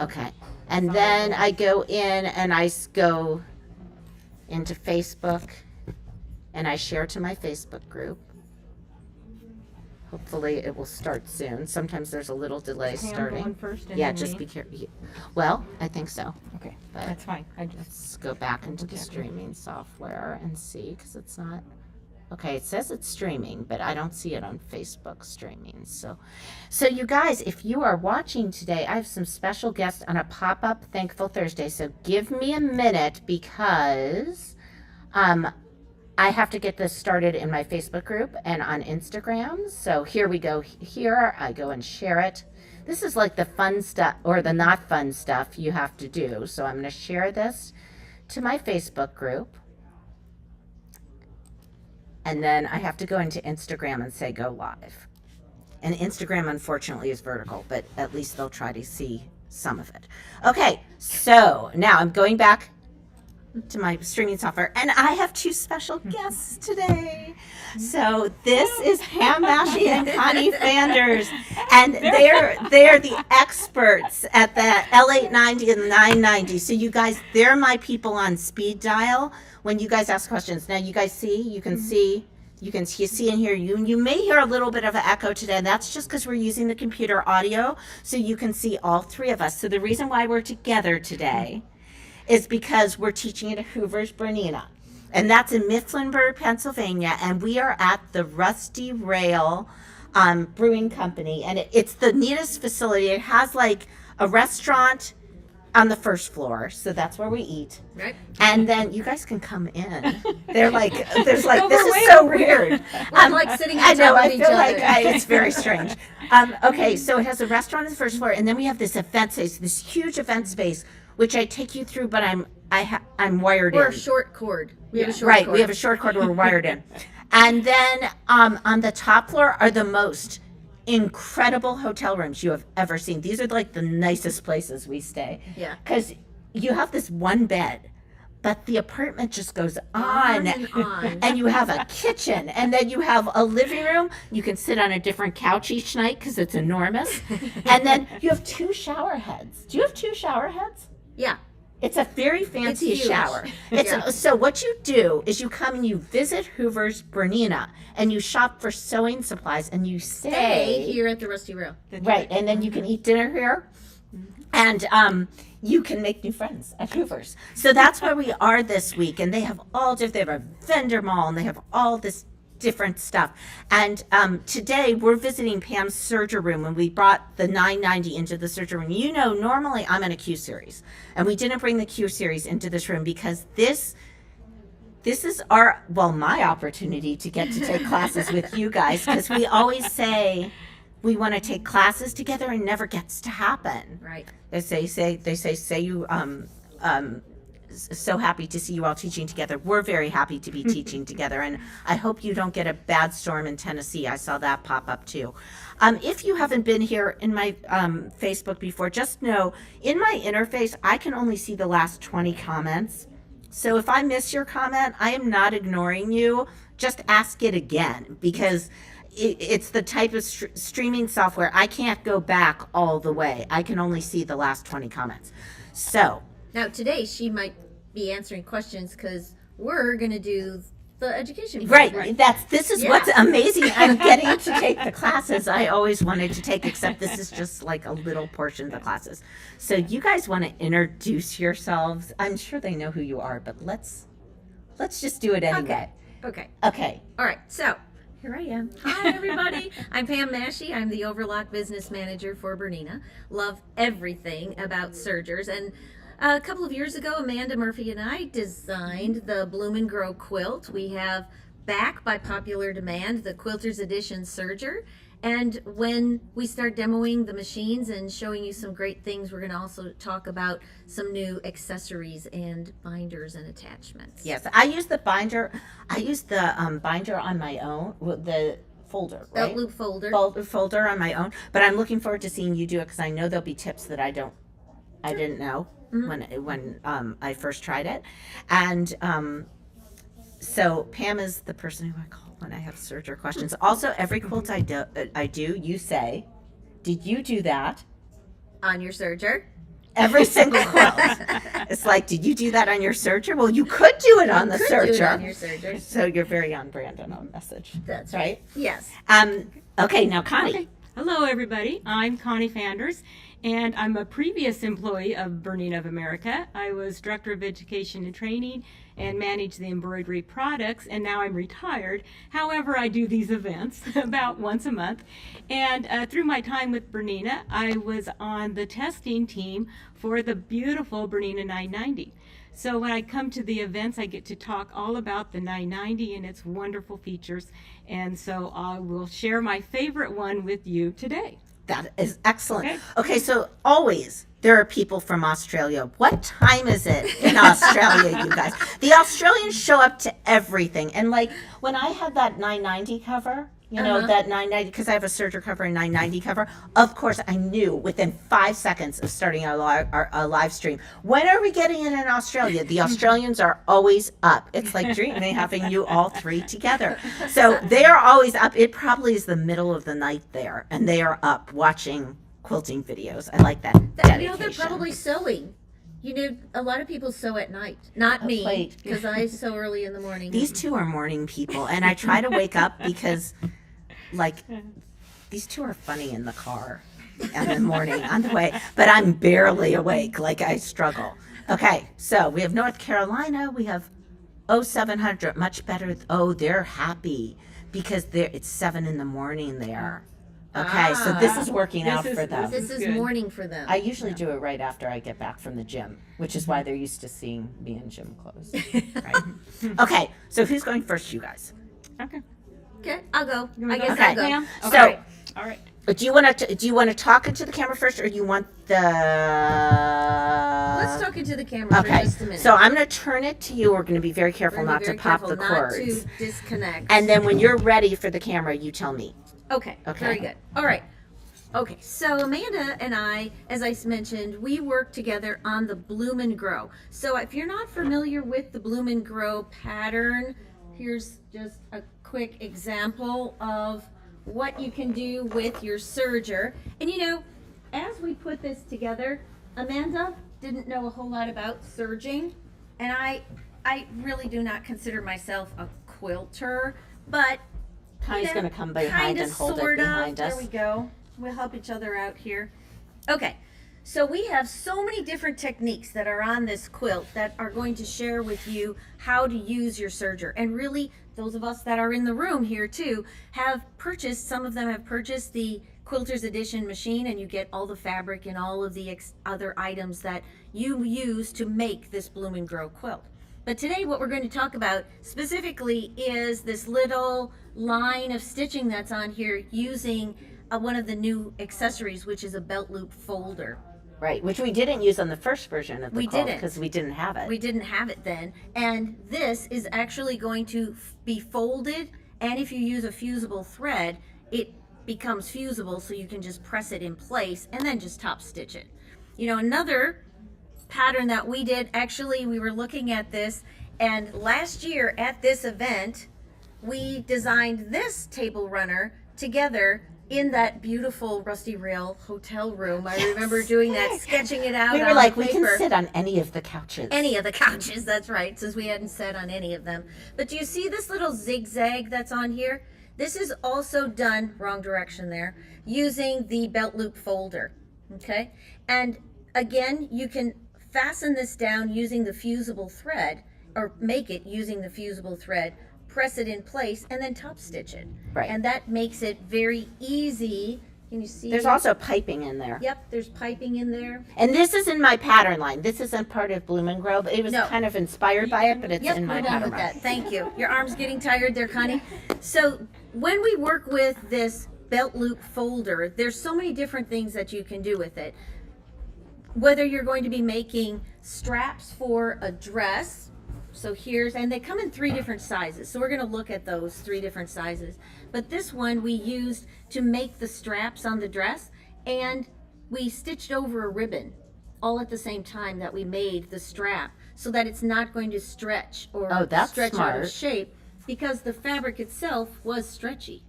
Okay. And then I go in and I go into Facebook and I share to my Facebook group. Hopefully it will start soon. Sometimes there's a little delay starting. Going first and Yeah, then just me? be careful. Well, I think so. Okay, But that's fine. I just let's go back into the Okay. streaming software and see, because it's not. Okay, it says it's streaming, but I don't see it on Facebook streaming. So you guys, if you are watching today, I have some special guests on a pop-up Thankful Thursday. So give me a minute because I have to get this started in my Facebook group and on Instagram. So here we go. Here I go and share it. This is like the fun stuff or the not fun stuff you have to do. So I'm going to share this to my Facebook group. And then I have to go into Instagram and say go live. And Instagram, unfortunately, is vertical, but at least they'll try to see some of it. Okay, so now I'm going back to my streaming software, and I have two special guests today. So this is Pam Mashi and Connie Fanders, and they're the experts at the L890 and the 990. So you guys, they're my people on speed dial when you guys ask questions. Now you guys see, you can see. You can see and hear you may hear a little bit of an echo today, and that's just because we're using the computer audio, so you can see all three of us. So the reason why we're together today is because we're teaching at Hoover's Bernina, and that's in Mifflinburg, Pennsylvania, and we are at the Rusty Rail Brewing Company, and it's the neatest facility. It has like a restaurant on the first floor, so that's where we eat. Right. And then you guys can come in. There's like, this is way so over weird. We're like sitting on I know, top I of each feel other. like it's very strange. Okay, so it has a restaurant on the first floor, and then we have this event space, this huge event space, which I take you through, but I'm wired We're in. a short cord. We have a short Right, cord. we have a short cord we're wired in. And then on the top floor are the most incredible hotel rooms you have ever seen. These are like the nicest places we stay. Yeah. Because you have this one bed, but the apartment just goes on and on. and you have a kitchen, and then you have a living room. You can sit on a different couch each night because it's enormous. And then you have two shower heads. Do you have two shower heads? Yeah. It's a very fancy It's huge. shower. Yeah. So what you do is you come and you visit Hoover's Bernina, and you shop for sewing supplies, and you Stay here at the Rusty Rail. Right, and then you can eat dinner here, and you can make new friends at Hoover's. So that's where we are this week, and they have they have a vendor mall, and they have all this different stuff. And today we're visiting Pam's Serger room, and we brought the 990 into the Serger room. You know, normally I'm in a Q series, and we didn't bring the Q series into this room because this is my opportunity to get to take classes with you guys, because we always say we want to take classes together and never gets to happen. Right. They say you so happy to see you all teaching together. We're very happy to be teaching together, and I hope you don't get a bad storm in Tennessee. I saw that pop up too. If you haven't been here in my Facebook before, just know in my interface I can only see the last 20 comments. So if I miss your comment, I am not ignoring you. Just ask it again, because it's the type of streaming software. I can't go back all the way. I can only see the last 20 comments. So Now today she might be answering questions because we're gonna do the education. right, program. this is Yeah. what's amazing. I'm getting to take the classes I always wanted to take, except this is just like a little portion of the classes. So you guys want to introduce yourselves? I'm sure they know who you are, but let's just do it anyway. Okay. Okay. All right. So here I am. Hi, everybody. I'm Pam Mashi. I'm the Overlock Business Manager for Bernina. Love everything about Sergers. And a couple of years ago, Amanda Murphy and I designed the Bloom and Grow quilt. We have, back by popular demand, the Quilters Edition Serger. And when we start demoing the machines and showing you some great things, we're going to also talk about some new accessories and binders and attachments. Yes, I use the binder. I use the binder on my own. The folder, right? Belt loop folder. Folder on my own. But I'm looking forward to seeing you do it, because I know there'll be tips that I didn't know when I first tried it. And so Pam is the person who I call when I have Serger questions. Also, every quilt I do, you say, "Did you do that?" On your Serger. Every single quilt. It's like, did you do that on your serger? Well, you could do it on the Could do it serger. on your serger. So you're very on brand and on message. That's right. Yes. Okay, now Connie. Okay. Hello, everybody. I'm Connie Fanders, and I'm a previous employee of Bernina of America. I was Director of Education and Training and managed the embroidery products, and now I'm retired. However, I do these events about once a month. And through my time with Bernina, I was on the testing team for the beautiful Bernina 990. So when I come to the events, I get to talk all about the 990 and its wonderful features. And so I will share my favorite one with you today. That is excellent. Okay. Okay, so always there are people from Australia. What time is it in Australia, you guys? The Australians show up to everything. And like when I had that 990 cover, you know, that 990, because I have a Serger cover and 990 cover, of course I knew within 5 seconds of starting a live stream, when are we getting it in Australia? The Australians are always up. It's like dreaming having you all three together. So they are always up. It probably is the middle of the night there, and they are up watching quilting videos. I like that dedication. You know, they're probably sewing. You know, a lot of people sew at night. Not me, Wait. because I sew early in the morning. These two are morning people, and I try to wake up because, like, these two are funny in the car in the morning on the way, but I'm barely awake. Like, I struggle. Okay, so we have North Carolina. We have 0700, much better. Oh, they're happy because it's 7 in the morning there. Okay, so this is working out for them. This is good. morning for them. I usually do it right after I get back from the gym, which is why they're used to seeing me in gym clothes. Right? Okay, so who's going first, you guys? Okay. Okay, I'll go. You wanna I guess go? I'll go. Okay. Pam? So- Okay. All right. Do you want to talk into the camera first, or you want the? Let's talk into the camera for Okay, just a minute. so I'm going to turn it to you. We're going to be very careful We're gonna not be to very pop careful the not cords. to disconnect. And then when you're ready for the camera, you tell me. Okay, Okay. very good. All right. Okay, so Amanda and I, as I mentioned, we work together on the Bloom and Grow. So if you're not familiar with the Bloom and Grow pattern, here's just a quick example of what you can do with your serger. And you know, as we put this together, Amanda didn't know a whole lot about serging, and I really do not consider myself a quilter, but Connie's going to come behind and hold it behind us. There we go. We'll help each other out here. Okay, so we have so many different techniques that are on this quilt that are going to share with you how to use your serger. And really, those of us that are in the room here too have purchased, some of them have purchased the Quilter's Edition machine, and you get all the fabric and all of the other items that you use to make this Bloom and Grow quilt. But today what we're going to talk about specifically is this little line of stitching that's on here using one of the new accessories, which is a belt loop folder. Right, which we didn't use on the first version of the We quilt didn't. because we didn't have it. We didn't have it then. And this is actually going to be folded, and if you use a fusible thread, it becomes fusible, so you can just press it in place and then just top stitch it. You know, another pattern that we did, actually we were looking at this, and last year at this event we designed this table runner together in that beautiful Rusty Rail hotel room. I remember doing that, sketching it out. We were on like, we paper. can sit on any of the couches. Any of the couches, that's right, since we hadn't sat on any of them. But do you see this little zigzag that's on here? This is also done, wrong direction there, using the belt loop folder, okay? And again, you can fasten this down using the fusible thread, or make it using the fusible thread, press it in place, and then top stitch it. Right. And that makes it very easy. Can you see? There's also piping in there. Yep, there's piping in there. And this is in my pattern line. This isn't part of Bloom and Grow, but it was No. kind of inspired by it, but it's Yep, in my we're done pattern with line. that. Thank you. Your arm's getting tired there, Connie. So when we work with this belt loop folder, there's so many different things that you can do with it. Whether you're going to be making straps for a dress, so here's, and they come in 3 different sizes. So we're going to look at those 3 different sizes. But this one we used to make the straps on the dress, and we stitched over a ribbon all at the same time that we made the strap, so that it's not going to stretch or Oh, that's stretch out smart. of shape, because the fabric itself was stretchy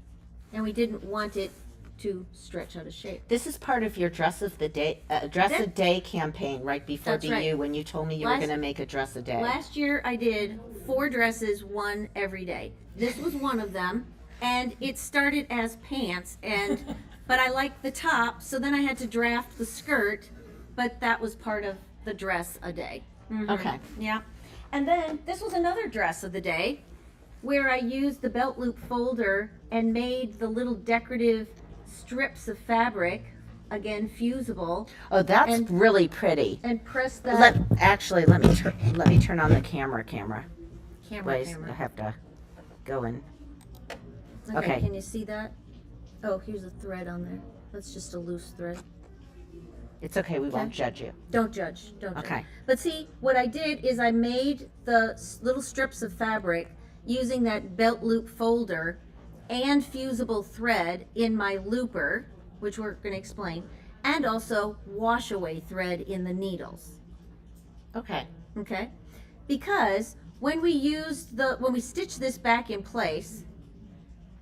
and we didn't want it to stretch out of shape. This is part of your dress of the day, a day campaign right before That's BU right. when you told me you were going to make a dress a day. Last year I did 4 dresses, one every day. This was one of them, and it started as pants, but I liked the top, so then I had to draft the skirt, but that was part of the dress a day. Okay. Yeah. And then this was another dress of the day where I used the belt loop folder and made the little decorative strips of fabric, again fusible, Oh, that's and- really pretty. and pressed that Let me turn on the camera. camera. Wait, I have to go in. Okay. Can you see that? Oh, here's a thread on there. That's just a loose thread. It's okay. We won't judge you. Don't judge. Don't judge. Okay. But see, what I did is I made the little strips of fabric using that belt loop folder and fusible thread in my looper, which we're going to explain, and also wash away thread in the needles. Okay. Okay? Because when we stitch this back in place,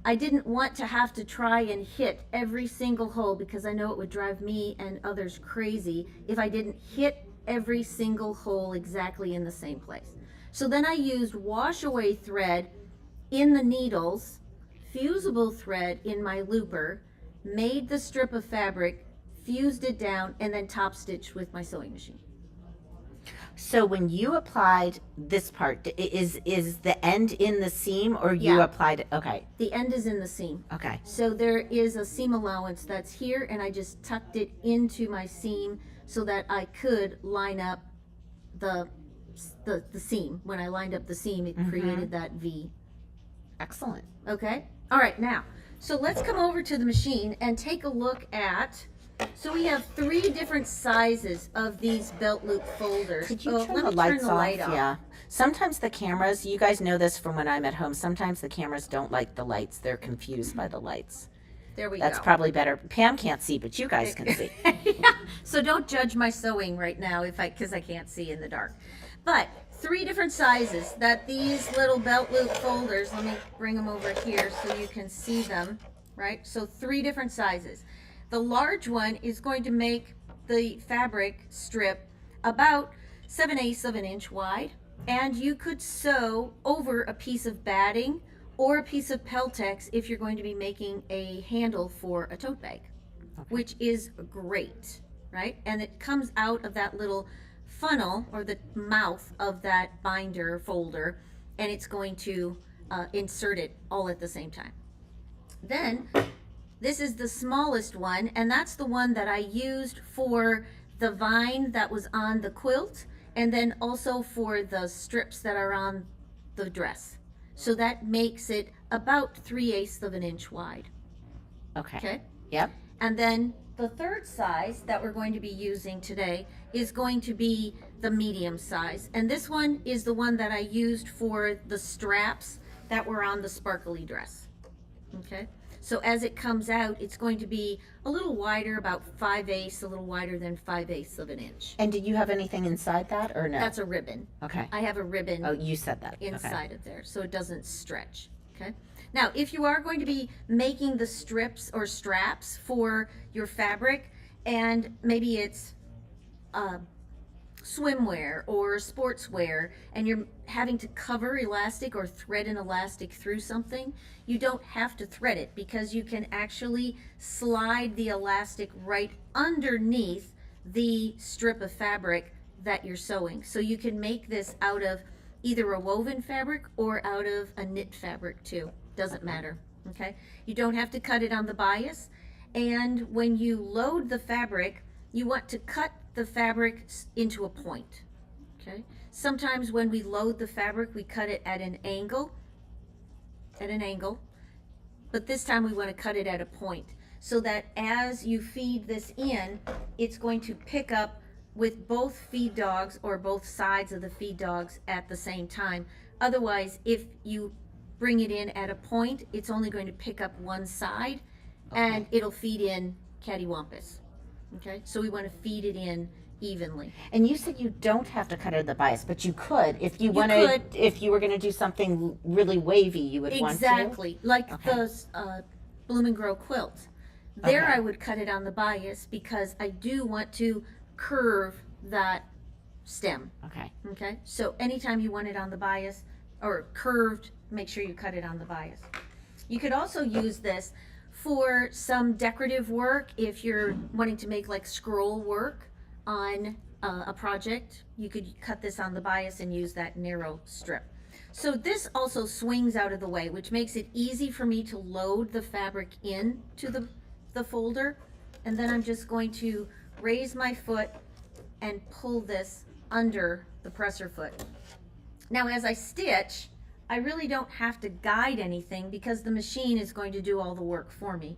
I didn't want to have to try and hit every single hole because I know it would drive me and others crazy if I didn't hit every single hole exactly in the same place. So then I used wash away thread in the needles, fusible thread in my looper, made the strip of fabric, fused it down, and then top stitched with my sewing machine. So when you applied this part, is the end in the seam or you Yeah. applied it? Okay. The end is in the seam. Okay. So there is a seam allowance that's here, and I just tucked it into my seam so that I could line up the seam. When I lined up the seam, it created that V. Excellent. Okay? All right, now, so let's come over to the machine and take a look at, so we have 3 different sizes of these belt loop folders. Could you turn let the me lights turn the off? light off. Yeah. Sometimes the cameras, you guys know this from when I'm at home, sometimes the cameras don't like the lights. They're confused by the lights. There we That's go. probably better. Pam can't see, but you guys can see. Yeah. So don't judge my sewing right now because I can't see in the dark. But 3 different sizes that these little belt loop folders, let me bring them over here so you can see them, right? So 3 different sizes. The large one is going to make the fabric strip about 7/8 of an inch wide, and you could sew over a piece of batting or a piece of Peltex if you're going to be making a handle for a tote bag, which is great, right? And it comes out of that little funnel or the mouth of that binder folder, and it's going to insert it all at the same time. Then this is the smallest one, and that's the one that I used for the vine that was on the quilt, and then also for the strips that are on the dress. So that makes it about 3/8 of an inch wide. Okay. Okay? Yep. And then the third size that we're going to be using today is going to be the medium size. And this one is the one that I used for the straps that were on the sparkly dress. Okay? So as it comes out, it's going to be a little wider, about 5/8, a little wider than 5/8 of an inch. And did you have anything inside that or no? That's a ribbon. Okay. I have a ribbon Oh, you said that. inside of there, so it doesn't stretch. Okay. Now, if you are going to be making the strips or straps for your fabric, and maybe it's swimwear or sportswear, and you're having to cover elastic or thread an elastic through something, you don't have to thread it because you can actually slide the elastic right underneath the strip of fabric that you're sewing. So you can make this out of either a woven fabric or out of a knit fabric too. Doesn't matter. Okay? You don't have to cut it on the bias. And when you load the fabric, you want to cut the fabric into a point. Okay? Sometimes when we load the fabric, we cut it at an angle. But this time we want to cut it at a point so that as you feed this in, it's going to pick up with both feed dogs or both sides of the feed dogs at the same time. Otherwise, if you bring it in at a point, it's only going to pick up one side and it'll feed in cattywampus. Okay, so we want to feed it in evenly. And you said you don't have to cut it at the bias, but you could if you could. if you were going to do something really wavy, you would want to. Exactly, like Okay. the Bloom and Grow quilt. There Okay. I would cut it on the bias because I do want to curve that stem. Okay. Okay, so anytime you want it on the bias or curved, make sure you cut it on the bias. You could also use this for some decorative work. If you're wanting to make like scroll work on a project, you could cut this on the bias and use that narrow strip. So this also swings out of the way, which makes it easy for me to load the fabric into the folder. And then I'm just going to raise my foot and pull this under the presser foot. Now as I stitch, I really don't have to guide anything because the machine is going to do all the work for me.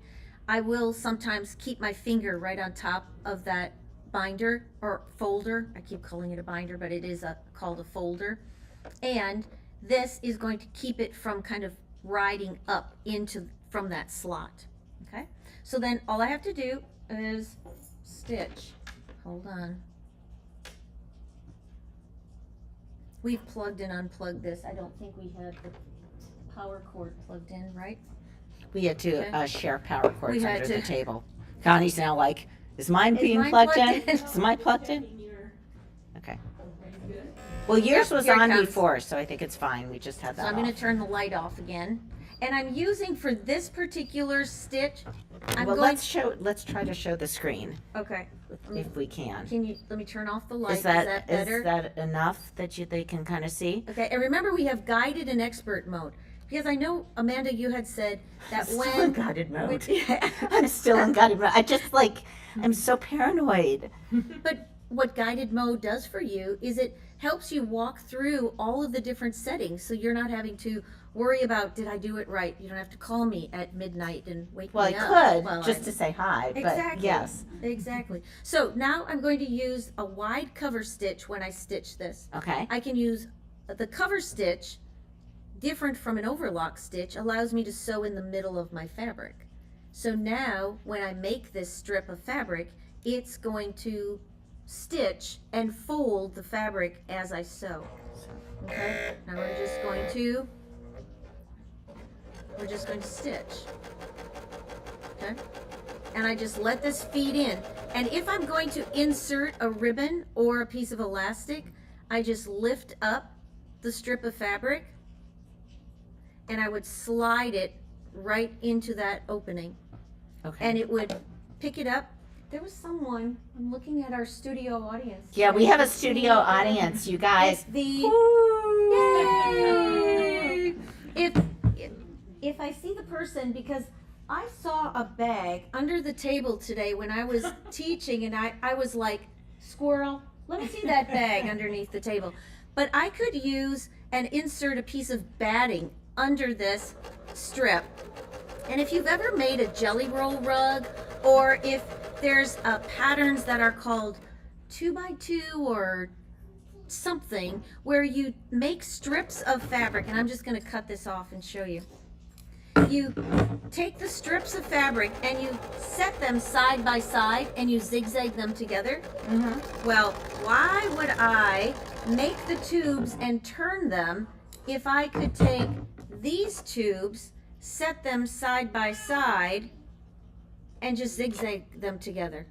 I will sometimes keep my finger right on top of that binder or folder. I keep calling it a binder, but it is called a folder. And this is going to keep it from kind of riding up from that slot. Okay, so then all I have to do is stitch. Hold on. We've plugged and unplugged this. I don't think we had the power cord plugged in, right? We had to Okay. share power cords We had under the to. table. Connie's now like, is mine being mine plugged plugged in? in? Is mine plugged in? Okay. Well, yours Yep, was here it on comes. before, so I think it's fine. We just had that So I'm off. going to turn the light off again. And I'm using for this particular stitch, I'm Well, going let's try to show the screen okay. if we can. Let me turn off the light. Is that better? is that enough that they can kind of see? Okay, and remember we have guided and expert mode. Because I know, Amanda, you had said that Still when... in guided mode. Yeah. I'm still in guided mode. I'm so paranoid. But what guided mode does for you is it helps you walk through all of the different settings so you're not having to worry about, did I do it right? You don't have to call me at midnight and wake Well, I me up. could Well, just to say hi, but Exactly. yes. Exactly. So now I'm going to use a wide cover stitch when I stitch this. Okay. I can use the cover stitch, different from an overlock stitch, allows me to sew in the middle of my fabric. So now when I make this strip of fabric, it's going to stitch and fold the fabric as I sew. Okay, now we're just going to stitch. Okay, and I just let this feed in. And if I'm going to insert a ribbon or a piece of elastic, I just lift up the strip of fabric and I would slide it right into that opening. Okay. And it would pick it up. There was someone, I'm looking at our studio audience. Yeah, we have a studio audience, you guys. Yay! If I see the person, because I saw a bag under the table today when I was teaching, and I was like, squirrel, let me see that bag underneath the table. But I could use and insert a piece of batting under this strip. And if you've ever made a jelly roll rug, or if there's patterns that are called 2x2 or something, where you make strips of fabric, and I'm just going to cut this off and show you. You take the strips of fabric and you set them side by side and you zigzag them together. Well, why would I make the tubes and turn them if I could take these tubes, set them side by side, and just zigzag them together?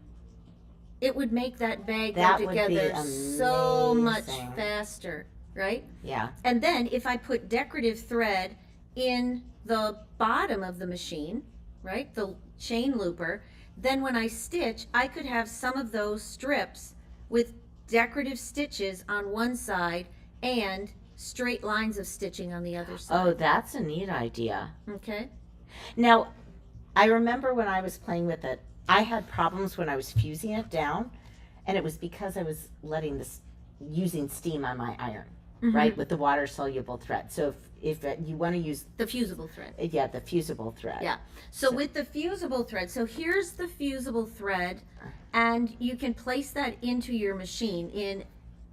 It would make that bag That go would be together so much amazing. faster, right? Yeah. And then if I put decorative thread in the bottom of the machine, right, the chain looper, then when I stitch, I could have some of those strips with decorative stitches on one side and straight lines of stitching on the other side. Oh, that's a neat idea. Okay. Now, I remember when I was playing with it, I had problems when I was fusing it down, and it was because I was using steam on my iron, right, with the water soluble thread. So if you want to use The fusible thread. the fusible thread. Yeah. So with the fusible thread, so here's the fusible thread, and you can place that into your machine in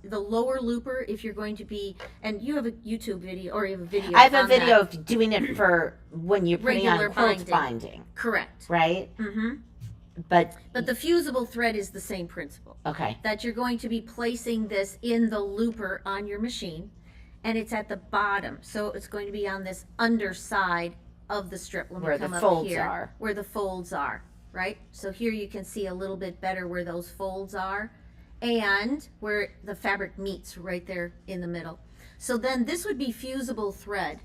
the lower looper if you're going to be, and you have a YouTube video, or you have a video. I have a on video that. of doing it for when you're putting Regular on quilt binding. binding, Correct. right? Mm-hmm. But But the fusible thread is the same principle. okay, That you're going to be placing this in the looper on your machine, and it's at the bottom, so it's going to be on this underside of the strip. Let me Where the come up folds here, are. where the folds are. right? So here you can see a little bit better where those folds are and where the fabric meets right there in the middle. So then this would be fusible thread.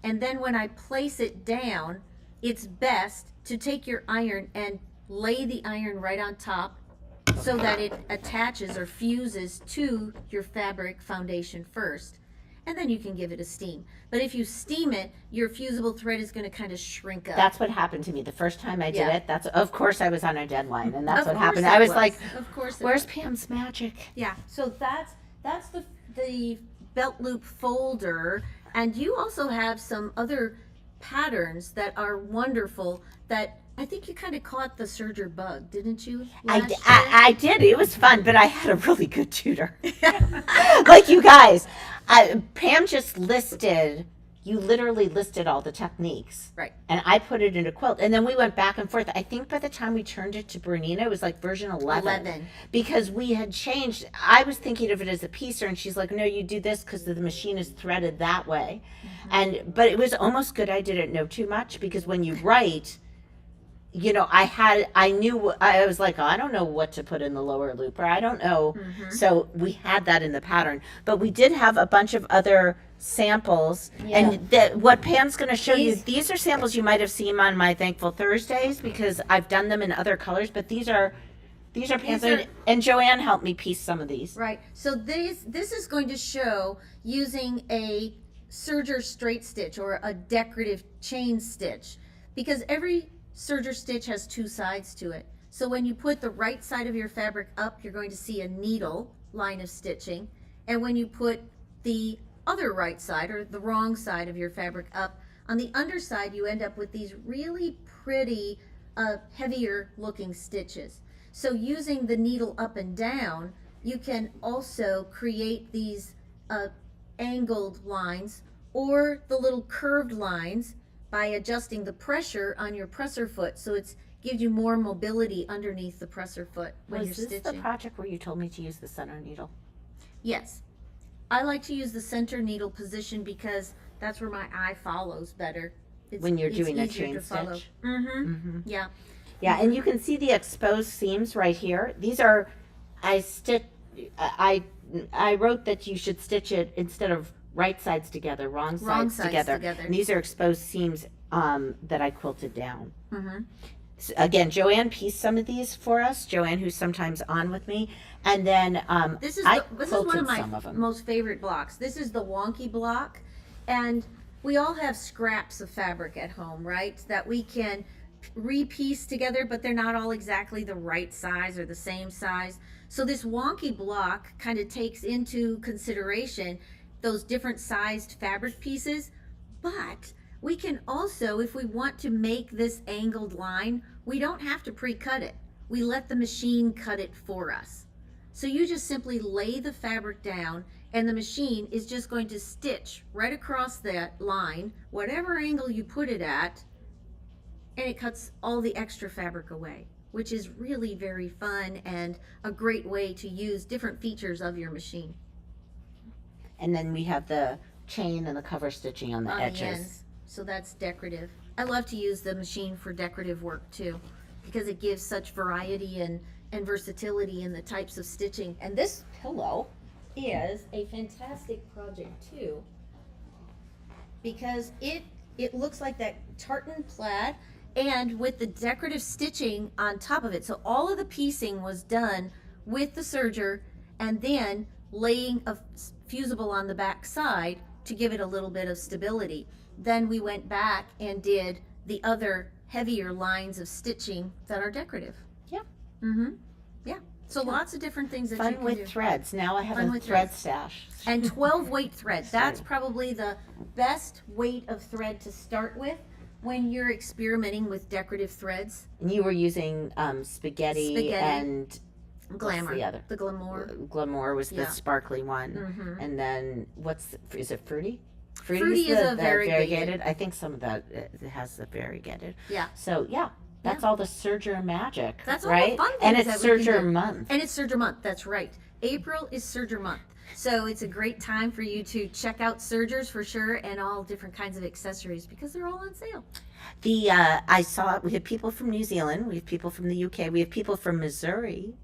And then when I place it down, it's best to take your iron and lay the iron right on top so that it attaches or fuses to your fabric foundation first. And then you can give it a steam. But if you steam it, your fusible thread is going to kind of shrink up. That's what happened to me the first time I did Yeah. it. That's of course I was on a deadline, and that's Of what course happened. it I was like, Of course it "Where's was. Pam's magic?" Yeah. So that's the belt loop folder, and you also have some other patterns that are wonderful. That I think you kind of caught the Serger bug, didn't you? last year? I did. It was fun, but I had a really good tutor. Like you guys, Pam just listed. You literally listed all the techniques. Right. And I put it in a quilt. And then we went back and forth. I think by the time we turned it to Bernina, it was like version 11. Because we had changed. I was thinking of it as a piecer, and she's like, no, you do this because the machine is threaded that way. But it was almost good I didn't know too much, because when you write, you know, I was like, oh, I don't know what to put in the lower loop, or I don't know. So we had that in the pattern. But we did have a bunch of other samples. And what Pam's going to show you, these are samples you might have seen on my Thankful Thursdays, because I've done them in other colors, but these are Pam's, and Joanne helped me piece some of these. Right. So this is going to show using a Serger straight stitch or a decorative chain stitch, because every Serger stitch has two sides to it. So when you put the right side of your fabric up, you're going to see a needle line of stitching, and when you put the other right side or the wrong side of your fabric up, on the underside you end up with these really pretty heavier looking stitches. So using the needle up and down, you can also create these angled lines or the little curved lines by adjusting the pressure on your presser foot, so it gives you more mobility underneath the presser foot when Was you're this stitching. the project where you told me to use the center needle? Yes. I like to use the center needle position because that's where my eye follows better. When you're it's doing a easier chain to follow. stitch? Yeah. Yeah, and you can see the exposed seams right here. These are, I wrote that you should stitch it instead of right sides together, wrong sides together. And these are exposed seams that I quilted down. So again, Joanne pieced some of these for us. Joanne, who's sometimes on with me, and then This is I one quilted of my some of them. most favorite blocks. This is the wonky block, and we all have scraps of fabric at home, right? That we can repiece together, but they're not all exactly the right size or the same size. So this wonky block kind of takes into consideration those different sized fabric pieces, but we can also, if we want to make this angled line, we don't have to pre-cut it. We let the machine cut it for us. So you just simply lay the fabric down, and the machine is just going to stitch right across that line, whatever angle you put it at, and it cuts all the extra fabric away, which is really very fun and a great way to use different features of your machine. And then we have the chain and the cover stitching on the edges. The ends. So that's decorative. I love to use the machine for decorative work too, because it gives such variety and versatility in the types of stitching. And this pillow is a fantastic project too, because it looks like that tartan plaid, and with the decorative stitching on top of it. So all of the piecing was done with the serger, and then laying a fusible on the back side to give it a little bit of stability. Then we went back and did the other heavier lines of stitching that are decorative. Yeah. Yeah. So lots of different things that you Fun can with do. threads. Now I have Fun a with thread threads. stash. And 12 weight thread. That's probably the best weight of thread to start with when you're experimenting with decorative threads. And you were using spaghetti and Glamour. what's the other? The glamour. Glamour was the Yeah. sparkly one. And then is it fruity? Fruity is a the variegated. I think some of that it has the variegated. Yeah. So yeah, that's all the Serger magic. That's all right? the fun And things it's that we can Serger do. month. And it's Serger month, that's right. April is Serger month. So it's a great time for you to check out Sergers for sure, and all different kinds of accessories because they're all on sale. I saw we have people from New Zealand, we have people from the UK, we have people from Missouri.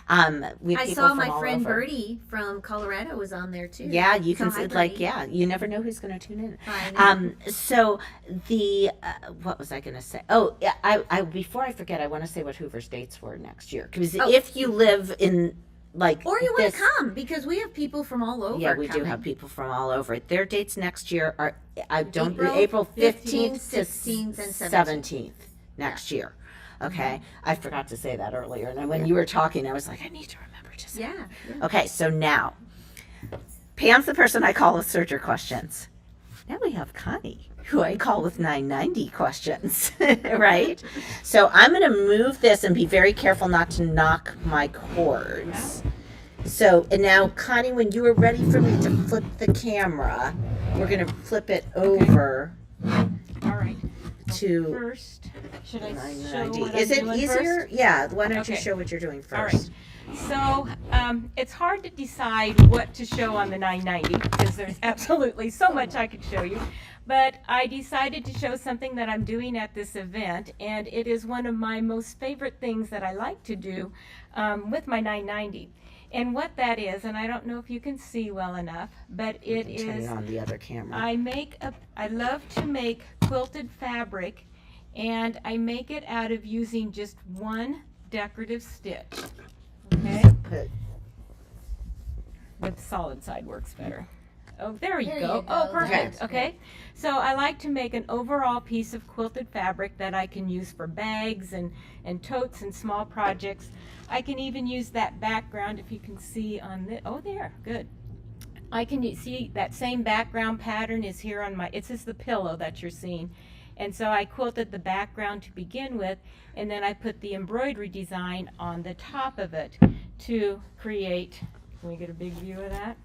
We have I people saw from my all friend over. Bertie from Colorado was on there too. Yeah, you can hi, see, like, Bertie. yeah, you never know who's going to tune in. I know. So the what was I going to say? Oh, yeah, I before I forget, I want to say what Hoover's dates were next year, because if you live in like Or you want this, to come because we have people from all over. yeah, we do coming. have people from all over. Their dates next year are April April 15th 15th, to 16th, and 17th next year. Okay, I forgot to say that earlier, and when you were talking, I was like, I need to remember to say. Yeah. Okay, so now, Pam's the person I call with Serger questions. Now we have Connie, who I call with 990 questions, right? So I'm going to move this and be very careful not to knock my cords. So, and now, Connie, when you are ready for me to flip the camera, we're going to flip it over All right. to First, should I show 990. what Is I'm it doing easier? first? Yeah, why don't you Okay. show what you're doing All first? right. So it's hard to decide what to show on the 990 because there's absolutely so much I could show you. But I decided to show something that I'm doing at this event, and it is one of my most favorite things that I like to do with my 990. And what that is, and I don't know if you can see well enough, but it Turn it is, on the other camera. I love to make quilted fabric, and I make it out of using just one decorative stitch. Okay? Put- The solid side works better. Oh, there you There go. you Oh, go. perfect. That's Okay. So I like to make an overall piece of quilted fabric that I can use for bags and totes and small projects. I can even use that background, if you can see on the, oh, there, good. I can see that same background pattern is here on my, it's just the pillow that you're seeing. And so I quilted the background to begin with, and then I put the embroidery design on the top of it to create, can we get a big view of that?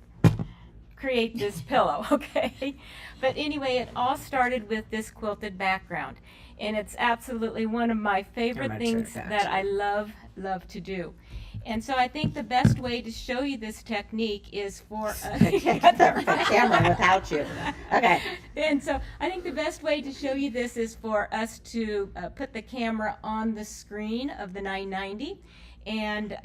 Create this pillow, okay? But anyway, it all started with this quilted background, and it's absolutely one of my favorite gonna things check that, that I love to do. And so I think the best way to show you this technique is for us. I can't get the camera without you. Okay. And so I think the best way to show you this is for us to put the camera on the screen of the 990, and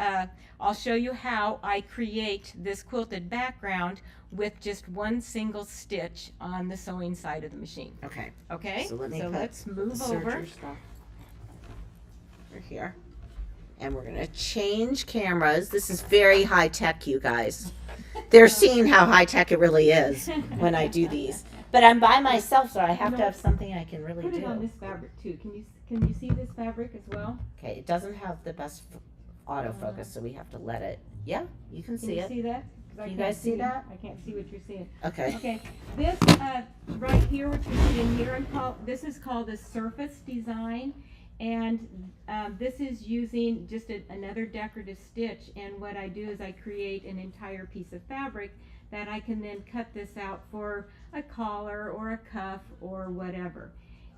I'll show you how I create this quilted background with just one single stitch on the sewing side of the machine. Okay. Okay? So let me put let's move the over. Serger stuff over here. And we're going to change cameras. This is very high tech, you guys. They're seeing how high tech it really is when I do these. But I'm by myself, so I have to have something I can really Put it on do. this fabric too. Can you see this fabric as well? Okay, it doesn't have the best autofocus, so we have to let it. Yeah, you can Can see you it. see that? 'Cause I You can't guys see that? I can't see what you're seeing. Okay. Okay, this right here, what you're seeing here, this is called a surface design, and this is using just another decorative stitch. And what I do is I create an entire piece of fabric that I can then cut this out for a collar or a cuff or whatever.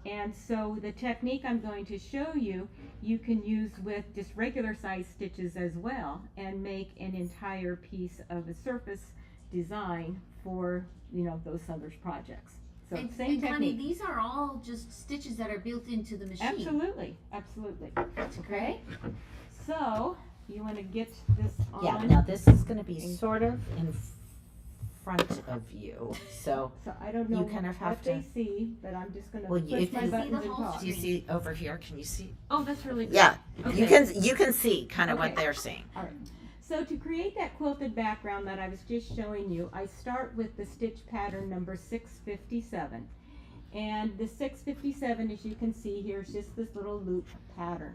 And so the technique I'm going to show you, you can use with just regular size stitches as well, and make an entire piece of a surface design for, you know, those summer's projects. So And same Connie, technique. these are all just stitches that are built into the machine. Absolutely, absolutely. That's Okay, so you want to get this on. Yeah, now this is going to be sort of in front of you. So, So I don't know you kind of have what they to- see, but I'm just going to Well, push if my you- buttons and See the whole talk. do you see over here? Can you see? Oh, that's really good. Yeah, Okay. you can see kind of what Okay. they're seeing. All right. So to create that quilted background that I was just showing you, I start with the stitch pattern number 657. And the 657, as you can see here, is just this little loop pattern.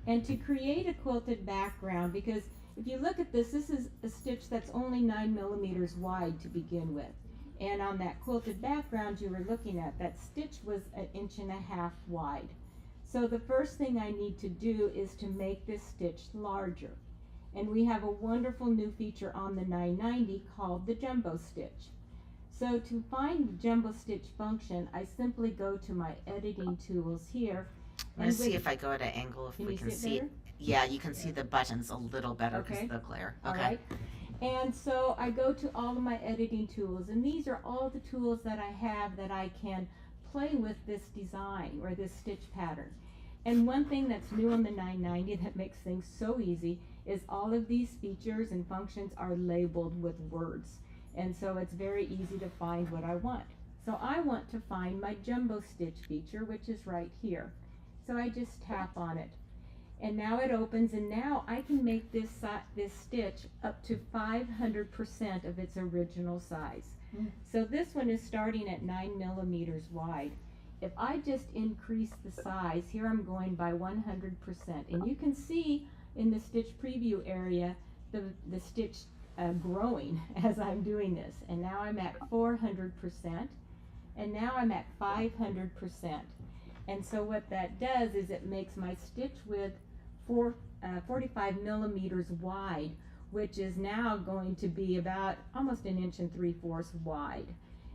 And to create a quilted background, because if you look at this is a stitch that's only 9 millimeters wide to begin with. And on that quilted background you were looking at, that stitch was 1.5 inches wide. So the first thing I need to do is to make this stitch larger. And we have a wonderful new feature on the 990 called the jumbo stitch. So to find the jumbo stitch function, I simply go to my editing tools here. I'm going to see if I go at an angle if Can we you can see it see it. better? Yeah, you can see the buttons a little better because Okay. of the glare. All Okay. right. And so I go to all of my editing tools, and these are all the tools that I have that I can play with this design or this stitch pattern. And one thing that's new on the 990 that makes things so easy is all of these features and functions are labeled with words. And so it's very easy to find what I want. So I want to find my jumbo stitch feature, which is right here. So I just tap on it. And now it opens, and now I can make this stitch up to 500% of its original size. So this one is starting at 9 millimeters wide. If I just increase the size, here I'm going by 100%, and you can see in the stitch preview area the stitch growing as I'm doing this. And now I'm at 400%, and now I'm at 500%. And so what that does is it makes my stitch width 45 millimeters wide, which is now going to be about almost 1 3/4 inches wide.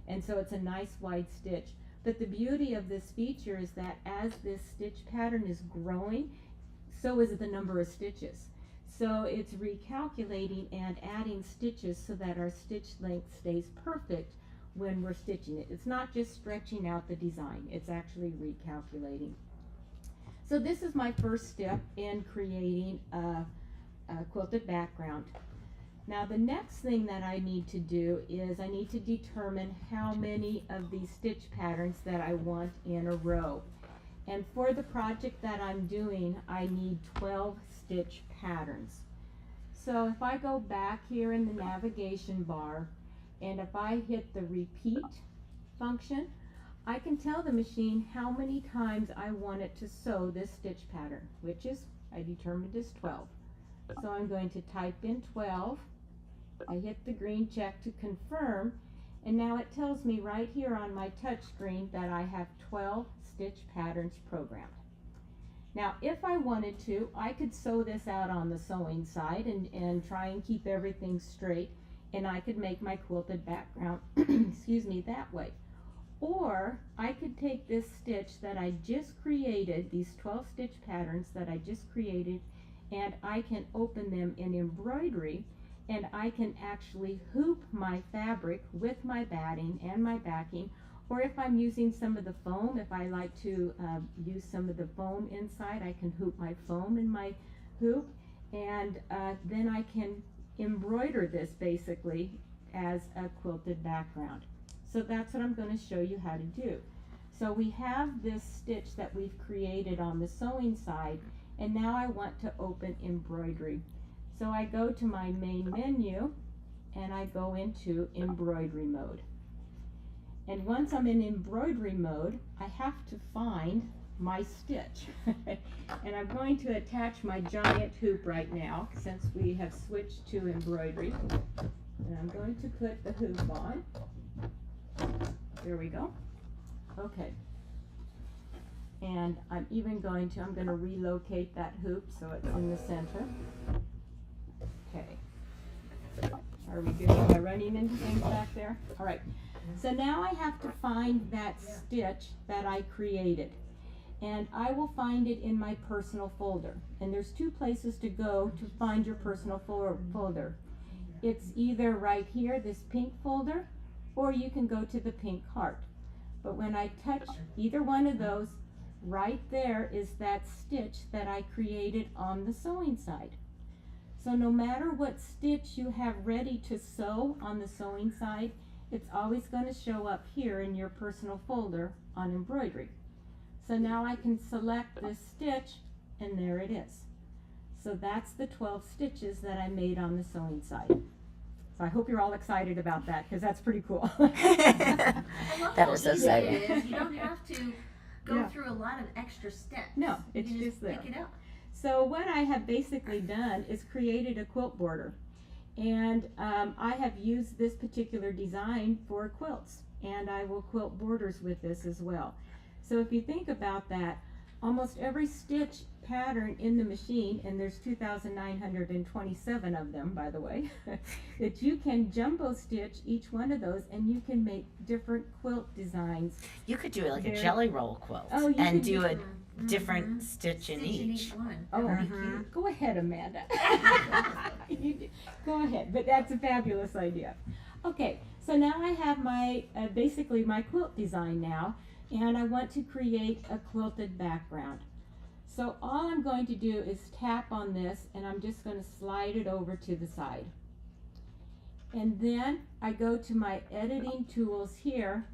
And so it's a nice wide stitch. But the beauty of this feature is that as this stitch pattern is growing, so is the number of stitches. So it's recalculating and adding stitches so that our stitch length stays perfect when we're stitching it. It's not just stretching out the design, it's actually recalculating. So this is my first step in creating a quilted background. Now the next thing that I need to do is I need to determine how many of these stitch patterns that I want in a row. And for the project that I'm doing, I need 12 stitch patterns. So if I go back here in the navigation bar, and if I hit the repeat function, I can tell the machine how many times I want it to sew this stitch pattern, which is, I determined is 12. So I'm going to type in 12. I hit the green check to confirm, and now it tells me right here on my touch screen that I have 12 stitch patterns programmed. Now if I wanted to, I could sew this out on the sewing side and try and keep everything straight, and I could make my quilted background excuse me, that way. Or I could take this stitch that I just created, these 12 stitch patterns that I just created, and I can open them in embroidery, and I can actually hoop my fabric with my batting and my backing. Or if I'm using some of the foam, if I like to use some of the foam inside, I can hoop my foam in my hoop, and then I can embroider this basically as a quilted background. So that's what I'm going to show you how to do. So we have this stitch that we've created on the sewing side, and now I want to open embroidery. So I go to my main menu and I go into embroidery mode. And once I'm in embroidery mode, I have to find my stitch. And I'm going to attach my giant hoop right now since we have switched to embroidery. And I'm going to put the hoop on. There we go. Okay. And I'm going to relocate that hoop so it's in the center. Okay. Are we good? Am I running into things back there? All right. So now I have to find that stitch that I created. And I will find it in my personal folder. And there's two places to go to find your personal folder. It's either right here, this pink folder, or you can go to the pink heart. But when I touch either one of those, right there is that stitch that I created on the sewing side. So no matter what stitch you have ready to sew on the sewing side, it's always going to show up here in your personal folder on embroidery. So now I can select this stitch, and there it is. So that's the 12 stitches that I made on the sewing side. So I hope you're all excited about that, because that's pretty cool. That is so exciting. You don't have to go through a lot of extra steps. No, it's You just there. pick it up. So what I have basically done is created a quilt border. And I have used this particular design for quilts, and I will quilt borders with this as well. So if you think about that, almost every stitch pattern in the machine, and there's 2,927 of them, by the way, that you can jumbo stitch each one of those, and you can make different quilt designs. You could do like a jelly roll quilt Oh, you and could do do a different stitch in each. one. Oh, That would be Mhm. cute. go ahead, Amanda. Go ahead, but that's a fabulous idea. Okay, so now I have my, basically my quilt design now, and I want to create a quilted background. So all I'm going to do is tap on this, and I'm just going to slide it over to the side. And then I go to my editing tools here,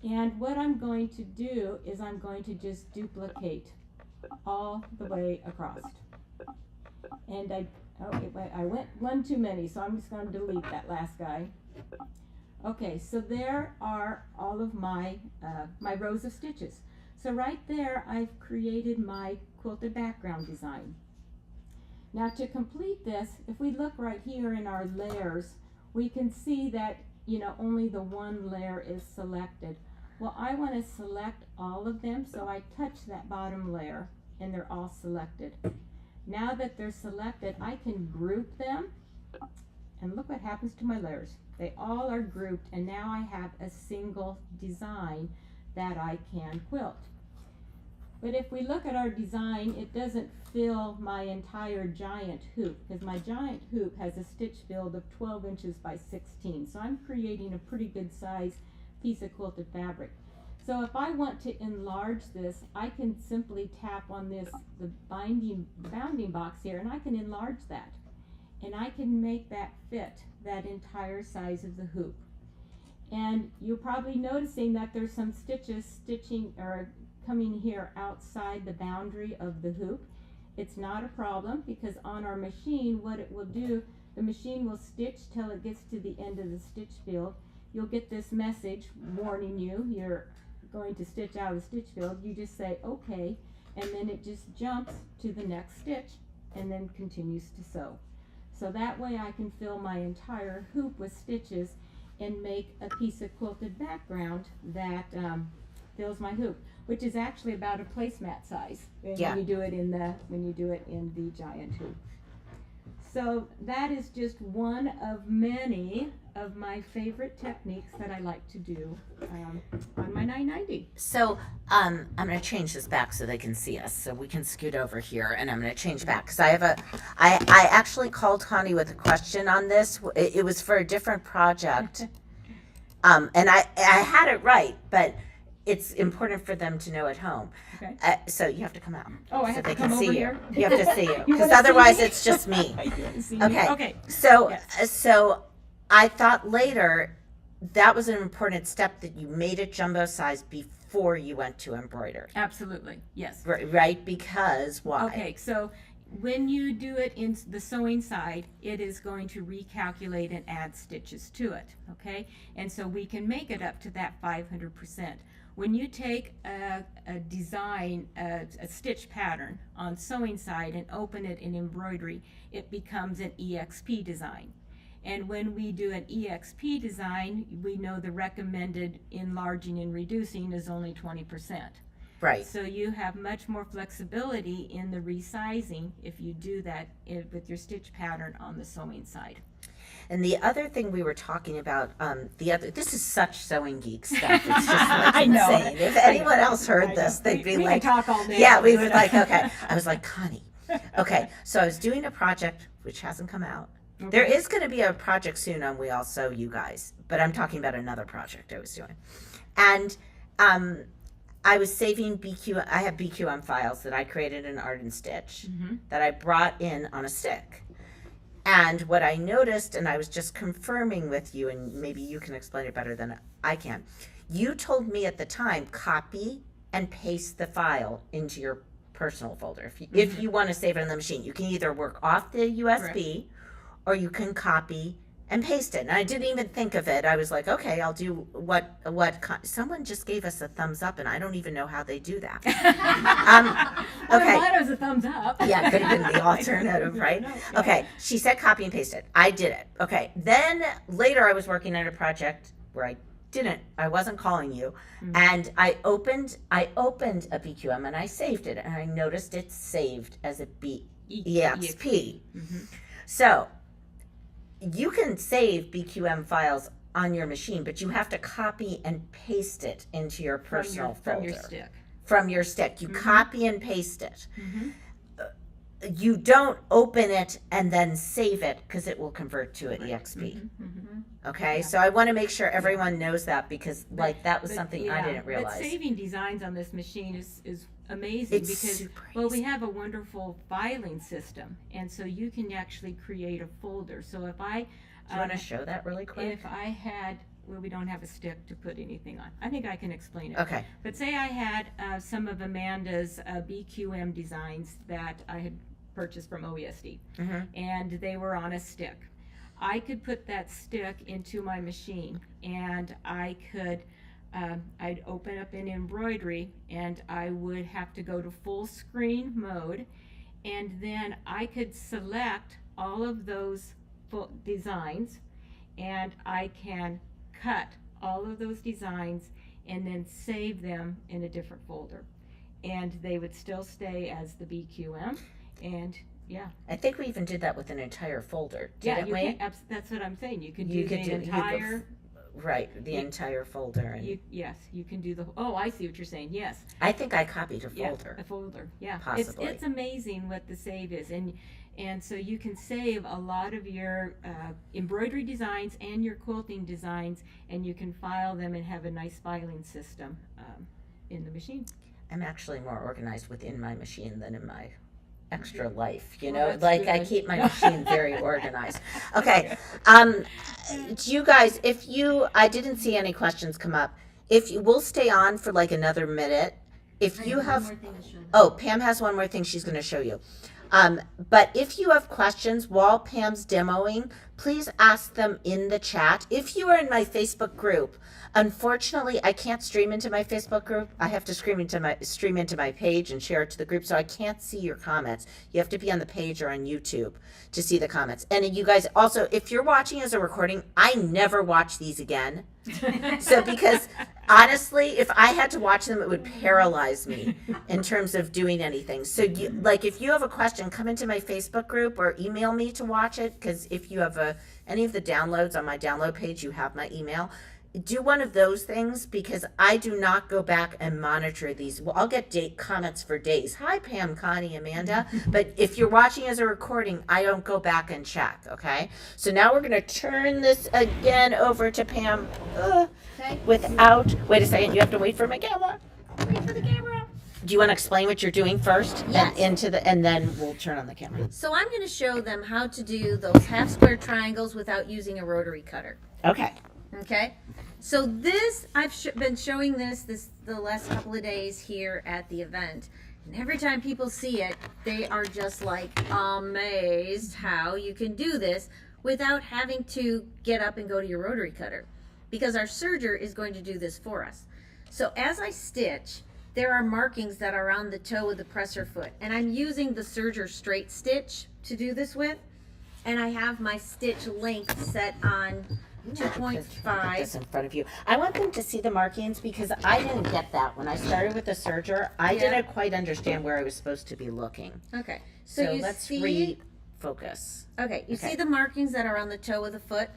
and what I'm going to do is I'm going to just duplicate all the way across. And I went one too many, so I'm just going to delete that last guy. Okay, so there are all of my my rows of stitches. So right there, I've created my quilted background design. Now to complete this, if we look right here in our layers, we can see that, only the one layer is selected. Well, I want to select all of them, so I touch that bottom layer and they're all selected. Now that they're selected, I can group them, and look what happens to my layers. They all are grouped, and now I have a single design that I can quilt. But if we look at our design, it doesn't fill my entire giant hoop, because my giant hoop has a stitch build of 12 inches by 16. So I'm creating a pretty good size piece of quilted fabric. So if I want to enlarge this, I can simply tap on the bounding box here, and I can enlarge that. And I can make that fit that entire size of the hoop. And you're probably noticing that there's some stitching coming here outside the boundary of the hoop. It's not a problem, because on our machine, what it will do, the machine will stitch till it gets to the end of the stitch field. You'll get this message warning you you're going to stitch out of the stitch field. You just say okay, and then it just jumps to the next stitch and then continues to sew. So that way I can fill my entire hoop with stitches and make a piece of quilted background that fills my hoop, which is actually about a placemat size when you do it in the giant hoop. So that is just one of many of my favorite techniques that I like to do on my 990. So I'm going to change this back so they can see us. So we can scoot over here, and I'm going to change back because I actually called Connie with a question on this. It was for a different project, and I had it right, but it's important for them to know at home. Okay. So you have to come out. Oh, I so have they to come can see over you. here? You have to see you, You because wanna see otherwise me? it's just me. You want to see me? Okay. Okay. So Yes. so I thought later that was an important step, that you made it jumbo size before you went to embroidery. Absolutely. Yes. Right? Because why? Okay, so when you do it in the sewing side, it is going to recalculate and add stitches to it, okay? And so we can make it up to that 500%. When you take a design, a stitch pattern on sewing side and open it in embroidery, it becomes an EXP design. And when we do an EXP design, we know the recommended enlarging and reducing is only 20%. Right. So you have much more flexibility in the resizing if you do that with your stitch pattern on the sewing side. And the other thing we were talking about, this is such sewing geek stuff. It's just like I know. insane. If anyone else heard this, they'd be we like, can talk all day. yeah, we would like, okay. I was like, Connie. Okay, so I was doing a project which hasn't come out. Okay. There is going to be a project soon on We All Sew You Guys, but I'm talking about another project I was doing. And I was saving BQ. I have BQM files that I created in Art and Stitch that I brought in on a stick. And what I noticed, and I was just confirming with you, and maybe you can explain it better than I can. You told me at the time, copy and paste the file into your personal folder. If you want to save it on the machine, you can either work off the USB or you can copy and paste it. And I didn't even think of it. I was like, okay, I'll do someone just gave us a thumbs up, and I don't even know how they do that. Well, I'm glad it was a thumbs up. Yeah, it could have been the alternative, right? No. Okay, she said copy and paste it. I did it. Okay, then later I was working on a project where I wasn't calling you, and I opened a BQM and I saved it, and I noticed it's saved as a EXP. So you can save BQM files on your machine, but you have to copy and paste it into your personal folder. From your stick. from your stick. You copy and paste it. You don't open it and then save it because it will convert to an EXP. Okay, so I want to make sure everyone knows that because like that was something I didn't realize. But saving designs on this machine is amazing because super well, we have a wonderful filing system, and so you can actually create a folder. So if I Do you want to show that really quick? if I had, well, we don't have a stick to put anything on. I think I can explain it. Okay. But say I had some of Amanda's BQM designs that I had purchased from OESD, and they were on a stick. I could put that stick into my machine, and I could, I'd open up an embroidery, and I would have to go to full screen mode, and then I could select all of those designs, and I can cut all of those designs and then save them in a different folder, and they would still stay as the BQM. And I think we even did that with an entire folder, didn't we? That's what I'm saying. You can You do could the do- you could entire. the entire folder. And Yes, you can do the. Oh, I see what you're saying. Yes. I think I copied a folder. Yeah, a folder. Yeah. Possibly. It's amazing what the save is, and so you can save a lot of your embroidery designs and your quilting designs, and you can file them and have a nice filing system in the machine. I'm actually more organized within my machine than in my extra life, you Well, know, that's like I good. keep my machine very organized. Okay. Do you guys, I didn't see any questions come up. If you will stay on for like another minute, if you have, Pam has one more thing she's going to show you. But if you have questions while Pam's demoing, please ask them in the chat. If you are in my Facebook group, unfortunately, I can't stream into my Facebook group. I have to stream into my page and share it to the group, so I can't see your comments. You have to be on the page or on YouTube to see the comments. And you guys also, if you're watching as a recording, I never watch these again. So because honestly, if I had to watch them, it would paralyze me in terms of doing anything. So if you have a question, come into my Facebook group or email me to watch it, because if you have any of the downloads on my download page, you have my email. Do one of those things because I do not go back and monitor these. Well, I'll get comments for days. Hi, Pam, Connie, Amanda. But if you're watching as a recording, I don't go back and check, okay? So now we're going to turn this again over to Pam wait a second, you have to wait for my camera. Wait for the camera. Do you want to explain what you're doing first? Yes. And then we'll turn on the camera. So I'm going to show them how to do those half square triangles without using a rotary cutter. Okay. Okay, so this I've been showing this the last couple of days here at the event, and every time people see it, they are just like amazed how you can do this without having to get up and go to your rotary cutter, because our serger is going to do this for us. So as I stitch, there are markings that are on the toe of the presser foot, and I'm using the Serger straight stitch to do this with, and I have my stitch length set on 2.5. This in front of you. I want them to see the markings because I didn't get that when I started with the Serger. I didn't quite understand where I was supposed to be looking. Okay, So you let's see, refocus. okay, you see the markings that are on the toe of the foot?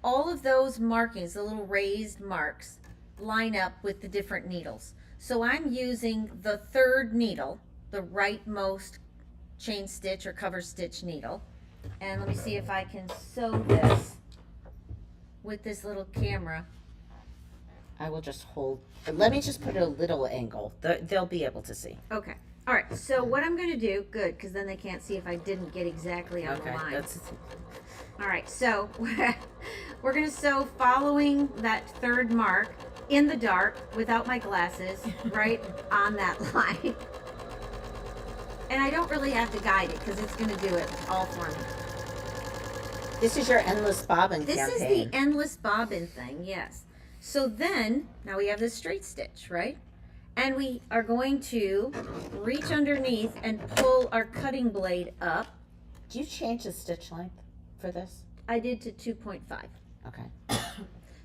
All of those markings, the little raised marks, line up with the different needles. So I'm using the third needle, the rightmost chain stitch or cover stitch needle. And let me see if I can sew this with this little camera. I will just hold. Let me just put a little angle. They'll be able to see. Okay. All right. So what I'm going to do, good, because then they can't see if I didn't get exactly on the line. All right. So we're going to sew following that third mark in the dark without my glasses, right on that line. And I don't really have to guide it because it's going to do it all for me. This is your endless bobbin This campaign. is the endless bobbin thing, yes. So then, now we have this straight stitch, right? And we are going to reach underneath and pull our cutting blade up. Do you change the stitch length for this? I did to 2.5. Okay.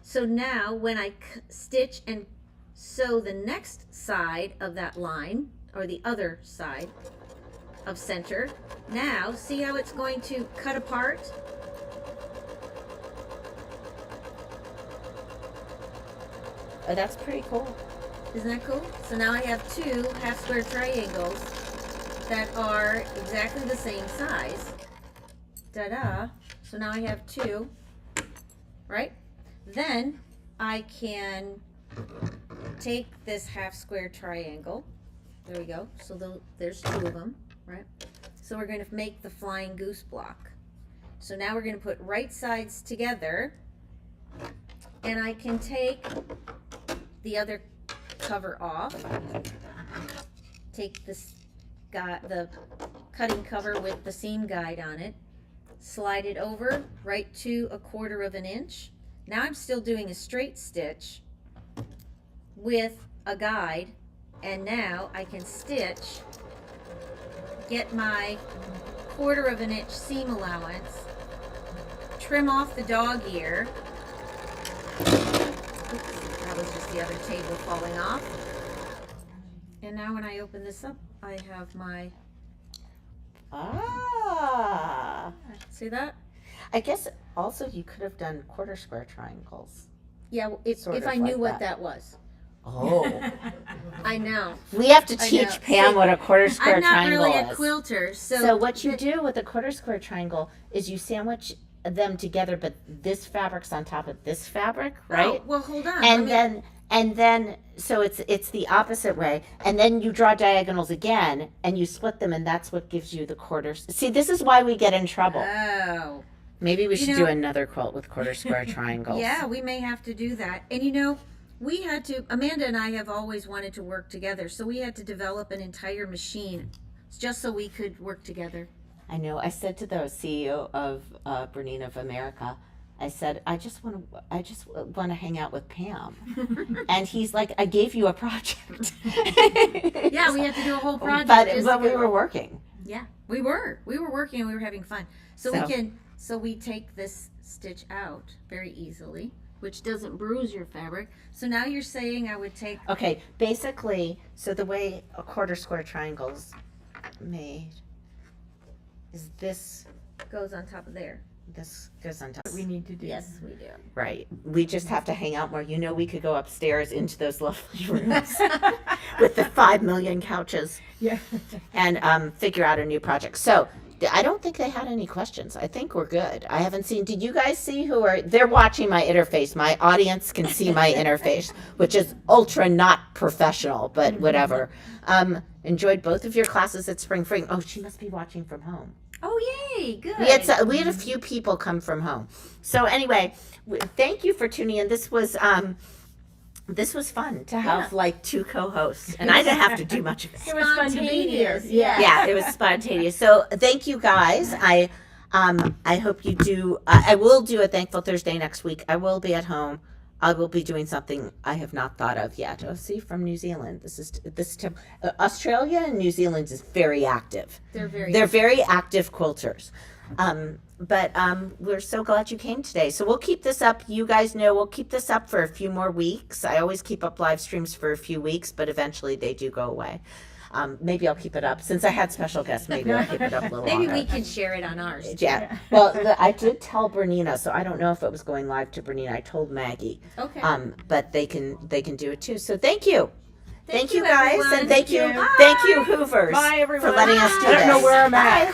So now when I stitch and sew the next side of that line, or the other side of center, now see how it's going to cut apart? Oh, that's pretty cool. Isn't that cool? So now I have 2 half square triangles that are exactly the same size. Da-da. So now I have 2, right? Then I can take this half square triangle. There we go. So there's 2 of them, right? So we're going to make the flying goose block. So now we're going to put right sides together, and I can take the other cover off. Take this the cutting cover with the seam guide on it, slide it over right to 1/4 of an inch. Now I'm still doing a straight stitch with a guide, and now I can stitch, get my 1/4 of an inch seam allowance, trim off the dog ear. Oops, that was just the other table falling off. And now when I open this up, I have my, see that? I guess also you could have done quarter square triangles. Yeah, Sort if of I knew like what that. that was. Oh. I know. We have to I teach know. Pam See, what a quarter square I'm not triangle really a is. quilter, So what you do with a quarter square triangle is you sandwich them together, but this fabric's on top of this fabric, right? Oh, well, hold on. And then so it's the opposite way, and then you draw diagonals again and you split them, and that's what gives you the quarters. See, this is why we get in trouble. Oh. Maybe we You should know- do another quilt with quarter square triangles. Yeah, we may have to do that. And we had to, Amanda and I have always wanted to work together, so we had to develop an entire machine just so we could work together. I know. I said to the CEO of Bernina of America, I said, I just want to hang out with Pam, and he's like, I gave you a project. Yeah, we had to do a whole project. but we were working. Yeah, we were working and we were having fun. So we take this stitch out very easily, which doesn't bruise your fabric. So now you're saying I would take, Okay, basically, so the way a quarter square triangle's made is this goes on top of there. This goes on top. We need to do. Yes, we do. Right. We just have to hang out more. We could go upstairs into those lovely rooms with the 5 million couches Yeah. and figure out a new project. So I don't think they had any questions. I think we're good. I haven't seen. Did you guys see they're watching my interface. My audience can see my interface, which is ultra not professional, but whatever. Enjoyed both of your classes at Spring Fling. Oh, she must be watching from home. Oh, yay, good. We had a few people come from home. So anyway, thank you for tuning in. This was fun to have like 2 co-hosts, and I didn't have to do much of it. It was fun to be here. Yeah. Yeah, it was spontaneous. So thank you guys. I hope you do. I will do a Thankful Thursday next week. I will be at home. I will be doing something I have not thought of yet. Oh, see, from New Zealand. Australia and New Zealand is very active. They're very active quilters. But we're so glad you came today. So we'll keep this up. You guys know we'll keep this up for a few more weeks. I always keep up live streams for a few weeks, but eventually they do go away. Maybe I'll keep it up. Since I had special guests, maybe I'll keep it up a little Maybe longer. we can share it on ours. Yeah. Well, I did tell Bernina, so I don't know if it was going live to Bernina. I told Maggie. Okay. But they can do it too. So thank you. Thank you you, guys, everyone. and thank you Bye. Hoovers Bye, everyone. for letting us do I don't know this. where I'm at.